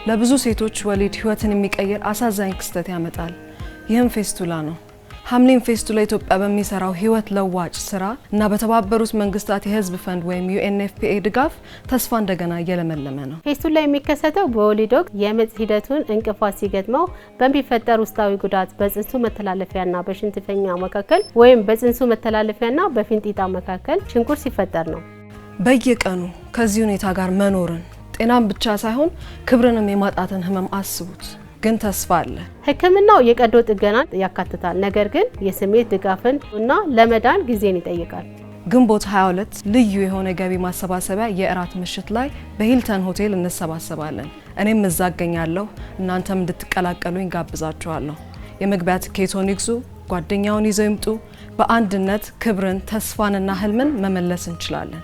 ለብዙ ሴቶች ወሊድ ህይወትን የሚቀይር አሳዛኝ ክስተት ያመጣል። ይህም ፌስቱላ ነው። ሐምሊን ፌስቱላ ኢትዮጵያ በሚሰራው ህይወት ለዋጭ ስራ እና በተባበሩት መንግስታት የህዝብ ፈንድ ወይም UNFPA ድጋፍ ተስፋ እንደገና እየለመለመ ነው። ፌስቱላ የሚከሰተው በወሊድ ወቅት የምጥ ሂደቱን እንቅፋት ሲገጥመው በሚፈጠር ውስጣዊ ጉዳት በጽንሱ መተላለፊያና በሽንትፈኛ መካከል ወይም በጽንሱ መተላለፊያና በፊንጢጣ መካከል ሽንኩር ሲፈጠር ነው። በየቀኑ ከዚህ ሁኔታ ጋር መኖርን ጤናን ብቻ ሳይሆን ክብርንም የማጣትን ህመም አስቡት። ግን ተስፋ አለ። ህክምናው የቀዶ ጥገናን ያካትታል፣ ነገር ግን የስሜት ድጋፍን እና ለመዳን ጊዜን ይጠይቃል። ግንቦት 22 ልዩ የሆነ ገቢ ማሰባሰቢያ የእራት ምሽት ላይ በሂልተን ሆቴል እንሰባሰባለን። እኔም እዛ እገኛለሁ። እናንተም እንድትቀላቀሉኝ ጋብዛችኋለሁ። የመግቢያ ትኬቶን ይግዙ፣ ጓደኛውን ይዘው ይምጡ። በአንድነት ክብርን፣ ተስፋንና ህልምን መመለስ እንችላለን።